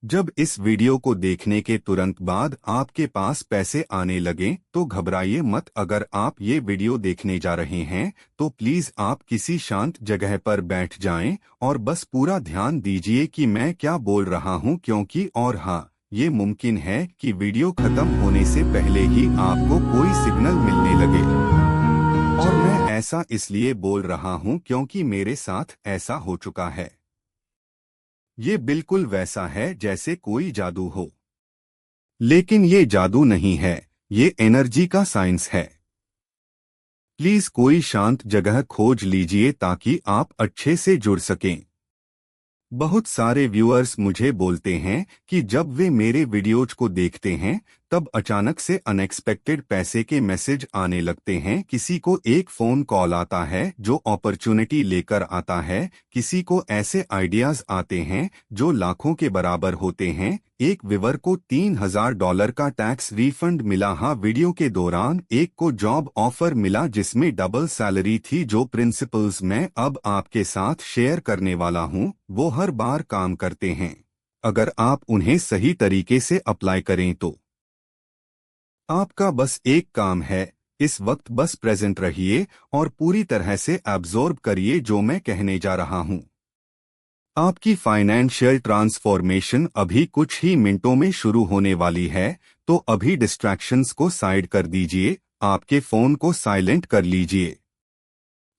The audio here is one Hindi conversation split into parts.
जब इस वीडियो को देखने के तुरंत बाद आपके पास पैसे आने लगें तो घबराइए मत। अगर आप ये वीडियो देखने जा रहे हैं तो प्लीज आप किसी शांत जगह पर बैठ जाएं और बस पूरा ध्यान दीजिए कि मैं क्या बोल रहा हूं, क्योंकि और हाँ, ये मुमकिन है कि वीडियो खत्म होने से पहले ही आपको कोई सिग्नल मिलने लगे। और मैं ऐसा इसलिए बोल रहा हूं क्योंकि मेरे साथ ऐसा हो चुका है। ये बिल्कुल वैसा है जैसे कोई जादू हो, लेकिन ये जादू नहीं है, ये एनर्जी का साइंस है। प्लीज कोई शांत जगह खोज लीजिए ताकि आप अच्छे से जुड़ सकें। बहुत सारे व्यूअर्स मुझे बोलते हैं कि जब वे मेरे वीडियोज को देखते हैं तब अचानक से अनएक्सपेक्टेड पैसे के मैसेज आने लगते हैं। किसी को एक फोन कॉल आता है जो अपॉर्चुनिटी लेकर आता है, किसी को ऐसे आइडियाज आते हैं जो लाखों के बराबर होते हैं। एक व्यूअर को $3000 का टैक्स रिफंड मिला। हाँ, वीडियो के दौरान एक को जॉब ऑफर मिला जिसमें डबल सैलरी थी। जो प्रिंसिपल्स मैं अब आपके साथ शेयर करने वाला हूँ वो हर बार काम करते हैं अगर आप उन्हें सही तरीके से अप्लाई करें तो। आपका बस एक काम है, इस वक्त बस प्रेजेंट रहिए और पूरी तरह से एब्जॉर्ब करिए जो मैं कहने जा रहा हूं। आपकी फाइनेंशियल ट्रांसफॉर्मेशन अभी कुछ ही मिनटों में शुरू होने वाली है, तो अभी डिस्ट्रैक्शंस को साइड कर दीजिए, आपके फोन को साइलेंट कर लीजिए।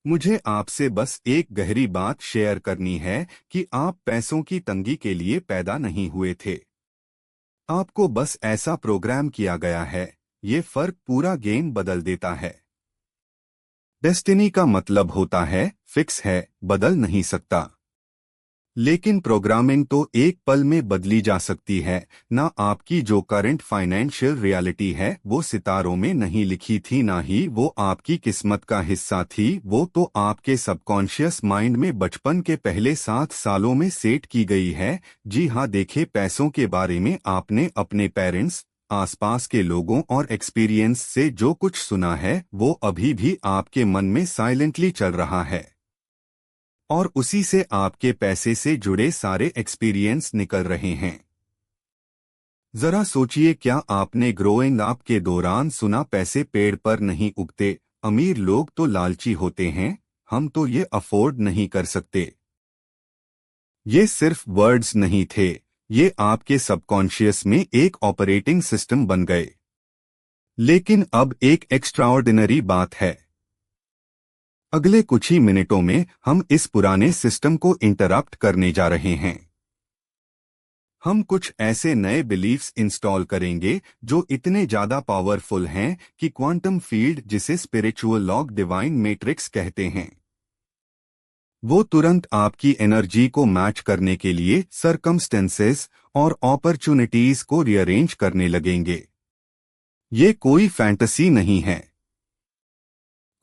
मुझे आपसे बस एक गहरी बात शेयर करनी है कि आप पैसों की तंगी के लिए पैदा नहीं हुए थे। आपको बस ऐसा प्रोग्राम किया गया है। ये फर्क पूरा गेम बदल देता है। डेस्टिनी का मतलब होता है फिक्स है, बदल नहीं सकता। लेकिन प्रोग्रामिंग तो एक पल में बदली जा सकती है ना। आपकी जो करंट फाइनेंशियल रियलिटी है वो सितारों में नहीं लिखी थी, ना ही वो आपकी किस्मत का हिस्सा थी। वो तो आपके सबकॉन्शियस माइंड में बचपन के पहले 7 सालों में सेट की गई है। जी हाँ, देखे, पैसों के बारे में आपने अपने पेरेंट्स, आसपास के लोगों और एक्सपीरियंस से जो कुछ सुना है वो अभी भी आपके मन में साइलेंटली चल रहा है, और उसी से आपके पैसे से जुड़े सारे एक्सपीरियंस निकल रहे हैं। जरा सोचिए, क्या आपने ग्रोइंग अप के दौरान सुना पैसे पेड़ पर नहीं उगते, अमीर लोग तो लालची होते हैं, हम तो ये अफोर्ड नहीं कर सकते। ये सिर्फ वर्ड्स नहीं थे, ये आपके सबकॉन्शियस में एक ऑपरेटिंग सिस्टम बन गए। लेकिन अब एक एक्स्ट्राऑर्डिनरी बात है। अगले कुछ ही मिनटों में हम इस पुराने सिस्टम को इंटरप्ट करने जा रहे हैं। हम कुछ ऐसे नए बिलीफ्स इंस्टॉल करेंगे जो इतने ज्यादा पावरफुल हैं कि क्वांटम फील्ड, जिसे स्पिरिचुअल लॉग डिवाइन मैट्रिक्स कहते हैं, वो तुरंत आपकी एनर्जी को मैच करने के लिए सर्कमस्टेंसेस और अपॉर्चुनिटीज को रीअरेंज करने लगेंगे। ये कोई फैंटेसी नहीं है।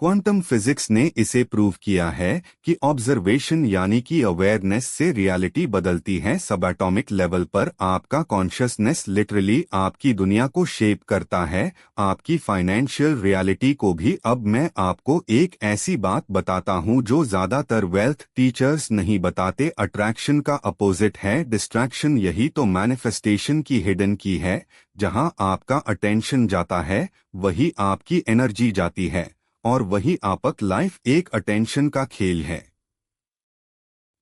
क्वांटम फिजिक्स ने इसे प्रूव किया है कि ऑब्जर्वेशन यानी कि अवेयरनेस से रियलिटी बदलती है। सबएटॉमिक लेवल पर आपका कॉन्शियसनेस लिटरली आपकी दुनिया को शेप करता है, आपकी फाइनेंशियल रियलिटी को भी। अब मैं आपको एक ऐसी बात बताता हूं जो ज्यादातर वेल्थ टीचर्स नहीं बताते। अट्रैक्शन का अपोजिट है डिस्ट्रैक्शन। यही तो मैनिफेस्टेशन की हिडन की है। जहां आपका अटेंशन जाता है वही आपकी एनर्जी जाती है, और वही आपक लाइफ एक अटेंशन का खेल है।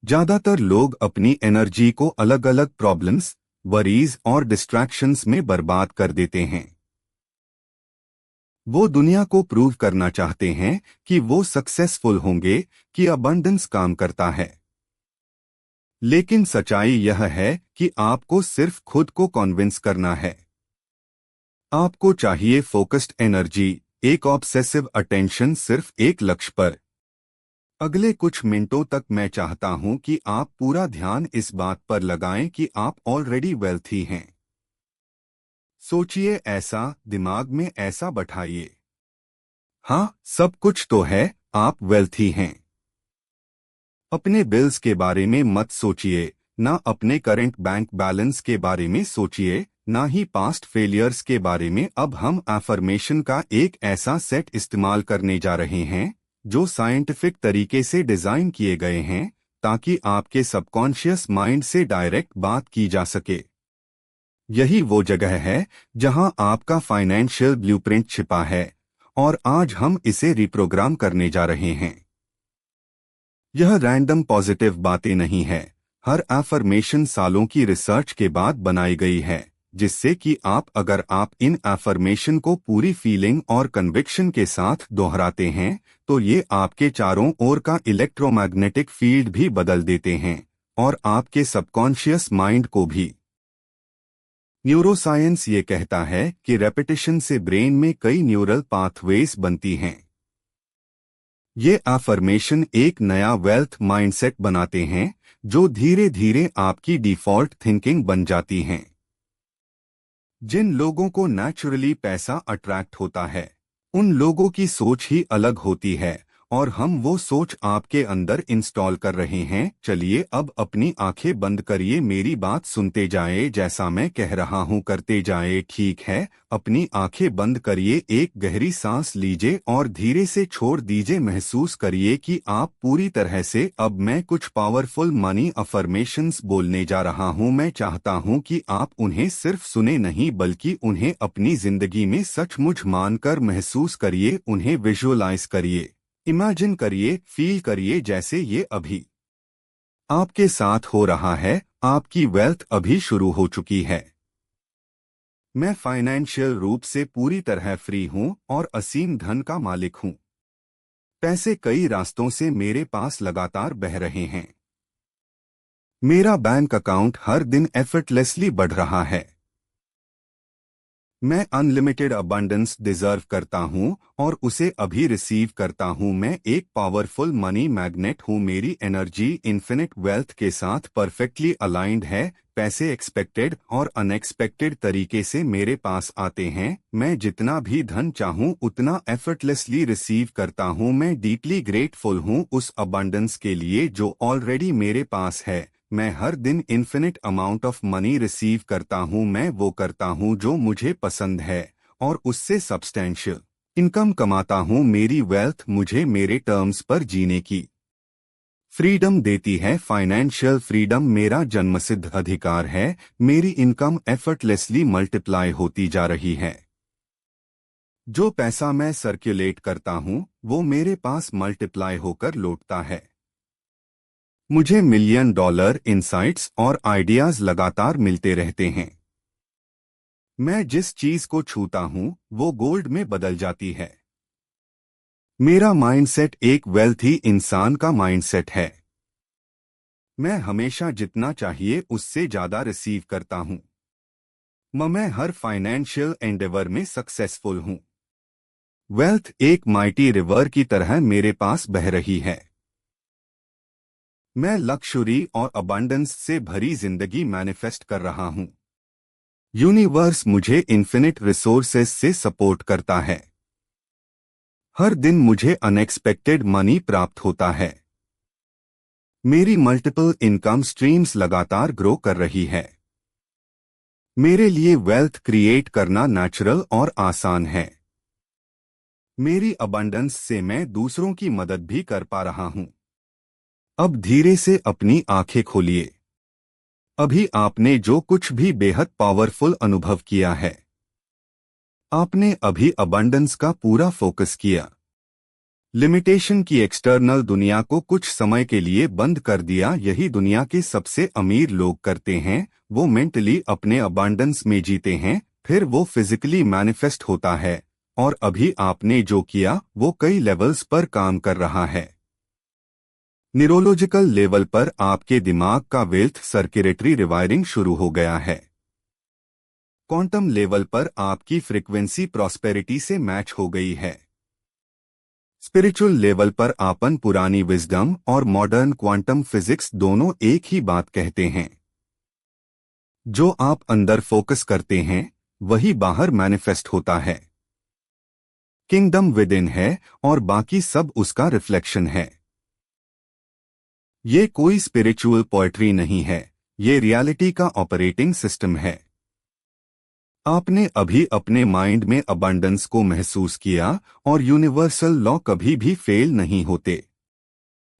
ज्यादातर लोग अपनी एनर्जी को अलग अलग प्रॉब्लम्स, वरीज और डिस्ट्रैक्शंस में बर्बाद कर देते हैं। वो दुनिया को प्रूव करना चाहते हैं कि वो सक्सेसफुल होंगे, कि अबंडेंस काम करता है। लेकिन सच्चाई यह है कि आपको सिर्फ खुद को कन्विंस करना है। आपको चाहिए फोकस्ड एनर्जी, एक ऑब्सेसिव अटेंशन, सिर्फ एक लक्ष्य पर। अगले कुछ मिनटों तक मैं चाहता हूं कि आप पूरा ध्यान इस बात पर लगाएं कि आप ऑलरेडी वेल्थी हैं। सोचिए ऐसा, दिमाग में ऐसा बैठाइए। हाँ, सब कुछ तो है, आप वेल्थी हैं। अपने बिल्स के बारे में मत सोचिए, ना अपने करंट बैंक बैलेंस के बारे में सोचिए, ना ही पास्ट फेलियर्स के बारे में। अब हम एफर्मेशन का एक ऐसा सेट इस्तेमाल करने जा रहे हैं जो साइंटिफिक तरीके से डिजाइन किए गए हैं ताकि आपके सबकॉन्शियस माइंड से डायरेक्ट बात की जा सके। यही वो जगह है जहां आपका फाइनेंशियल ब्लूप्रिंट छिपा है और आज हम इसे रिप्रोग्राम करने जा रहे हैं। यह रैंडम पॉजिटिव बातें नहीं है। हर एफर्मेशन सालों की रिसर्च के बाद बनाई गई है, जिससे कि अगर आप इन एफर्मेशन को पूरी फीलिंग और कन्विक्शन के साथ दोहराते हैं तो ये आपके चारों ओर का इलेक्ट्रोमैग्नेटिक फील्ड भी बदल देते हैं और आपके सबकॉन्शियस माइंड को भी। न्यूरोसाइंस ये कहता है कि रेपिटेशन से ब्रेन में कई न्यूरल पाथवेज बनती हैं। ये अफर्मेशन एक नया वेल्थ माइंडसेट बनाते हैं जो धीरे धीरे आपकी डिफॉल्ट थिंकिंग बन जाती हैं। जिन लोगों को नेचुरली पैसा अट्रैक्ट होता है, उन लोगों की सोच ही अलग होती है और हम वो सोच आपके अंदर इंस्टॉल कर रहे हैं। चलिए अब अपनी आंखें बंद करिए, मेरी बात सुनते जाए, जैसा मैं कह रहा हूं करते जाए, ठीक है? अपनी आंखें बंद करिए, एक गहरी सांस लीजिए और धीरे से छोड़ दीजिए। महसूस करिए कि आप पूरी तरह से। अब मैं कुछ पावरफुल मनी अफर्मेशंस बोलने जा रहा हूं। मैं चाहता हूं कि आप उन्हें सिर्फ सुने नहीं बल्कि उन्हें अपनी जिंदगी में सचमुच मानकर महसूस करिए, उन्हें विजुअलाइज करिए, इमेजिन करिए, फील करिए जैसे ये अभी आपके साथ हो रहा है। आपकी वेल्थ अभी शुरू हो चुकी है। मैं फाइनेंशियल रूप से पूरी तरह फ्री हूं और असीम धन का मालिक हूं। पैसे कई रास्तों से मेरे पास लगातार बह रहे हैं। मेरा बैंक अकाउंट हर दिन एफर्टलेसली बढ़ रहा है। मैं अनलिमिटेड अबंडेंस डिजर्व करता हूं और उसे अभी रिसीव करता हूं। मैं एक पावरफुल मनी मैग्नेट हूं। मेरी एनर्जी इन्फिनिट वेल्थ के साथ परफेक्टली अलाइंड है। पैसे एक्सपेक्टेड और अनएक्सपेक्टेड तरीके से मेरे पास आते हैं। मैं जितना भी धन चाहूं उतना एफर्टलेसली रिसीव करता हूं। मैं डीपली ग्रेटफुल हूं उस अबंडेंस के लिए जो ऑलरेडी मेरे पास है। मैं हर दिन infinite amount of money receive करता हूं। मैं वो करता हूं जो मुझे पसंद है और उससे सब्सटेंशियल इनकम कमाता हूं। मेरी वेल्थ मुझे मेरे टर्म्स पर जीने की फ्रीडम देती है। फाइनेंशियल फ्रीडम मेरा जन्मसिद्ध अधिकार है। मेरी इनकम एफर्टलेसली मल्टीप्लाई होती जा रही है। जो पैसा मैं सर्कुलेट करता हूं वो मेरे पास मल्टीप्लाई होकर लौटता है। मुझे मिलियन डॉलर इनसाइट्स और आइडियाज लगातार मिलते रहते हैं। मैं जिस चीज को छूता हूं वो गोल्ड में बदल जाती है। मेरा माइंडसेट एक वेल्थी इंसान का माइंडसेट है। मैं हमेशा जितना चाहिए उससे ज्यादा रिसीव करता हूं। मैं हर फाइनेंशियल एंडेवर में सक्सेसफुल हूं। वेल्थ एक माइटी रिवर की तरह मेरे पास बह रही है। मैं लक्ष्युरी और अबंडेंस से भरी जिंदगी मैनिफेस्ट कर रहा हूं। यूनिवर्स मुझे इन्फिनिट रिसोर्सेस से सपोर्ट करता है। हर दिन मुझे अनएक्सपेक्टेड मनी प्राप्त होता है। मेरी मल्टीपल इनकम स्ट्रीम्स लगातार ग्रो कर रही है। मेरे लिए वेल्थ क्रिएट करना नेचुरल और आसान है। मेरी अबंडेंस से मैं दूसरों की मदद भी कर पा रहा हूं। अब धीरे से अपनी आंखें खोलिए। अभी आपने जो कुछ भी बेहद पावरफुल अनुभव किया है, आपने अभी अबंडेंस का पूरा फोकस किया। लिमिटेशन की एक्सटर्नल दुनिया को कुछ समय के लिए बंद कर दिया। यही दुनिया के सबसे अमीर लोग करते हैं। वो मेंटली अपने अबंडेंस में जीते हैं, फिर वो फिजिकली मैनिफेस्ट होता है। और अभी आपने जो किया वो कई लेवल्स पर काम कर रहा है। न्यूरोलॉजिकल लेवल पर आपके दिमाग का वेल्थ सर्कुलेटरी रिवायरिंग शुरू हो गया है। क्वांटम लेवल पर आपकी फ्रीक्वेंसी प्रॉस्पेरिटी से मैच हो गई है। स्पिरिचुअल लेवल पर आपन पुरानी विजडम और मॉडर्न क्वांटम फिजिक्स दोनों एक ही बात कहते हैं। जो आप अंदर फोकस करते हैं वही बाहर मैनिफेस्ट होता है। किंगडम विद इन है और बाकी सब उसका रिफ्लेक्शन है। ये कोई स्पिरिचुअल पोएट्री नहीं है, ये रियलिटी का ऑपरेटिंग सिस्टम है। आपने अभी अपने माइंड में अबंडेंस को महसूस किया और यूनिवर्सल लॉ कभी भी फेल नहीं होते।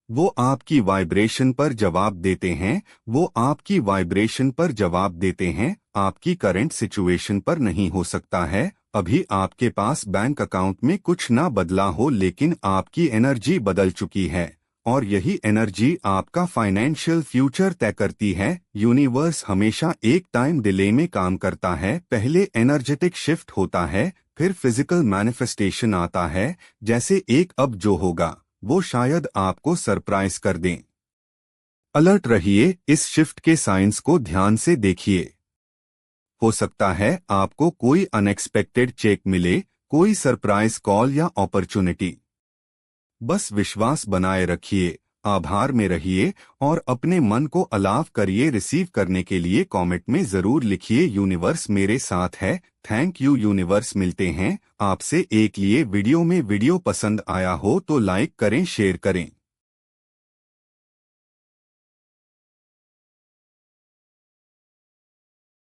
वो आपकी वाइब्रेशन पर जवाब देते हैं। वो आपकी वाइब्रेशन पर जवाब देते हैं। आपकी करंट सिचुएशन पर नहीं हो सकता है। अभी आपके पास बैंक अकाउंट में कुछ ना बदला हो, लेकिन आपकी एनर्जी बदल चुकी है और यही एनर्जी आपका फाइनेंशियल फ्यूचर तय करती है। यूनिवर्स हमेशा एक टाइम डिले में काम करता है। पहले एनर्जेटिक शिफ्ट होता है, फिर फिजिकल मैनिफेस्टेशन आता है। जैसे एक अब जो होगा वो शायद आपको सरप्राइज कर दें। अलर्ट रहिए, इस शिफ्ट के साइंस को ध्यान से देखिए। हो सकता है आपको कोई अनएक्सपेक्टेड चेक मिले, कोई सरप्राइज कॉल या अपॉर्चुनिटी। बस विश्वास बनाए रखिए, आभार में रहिए और अपने मन को अलाव करिए। रिसीव करने के लिए कमेंट में जरूर लिखिए, यूनिवर्स मेरे साथ है। Thank you universe. मिलते हैं आपसे एक लिए वीडियो में। वीडियो पसंद आया हो तो लाइक करें, शेयर करें।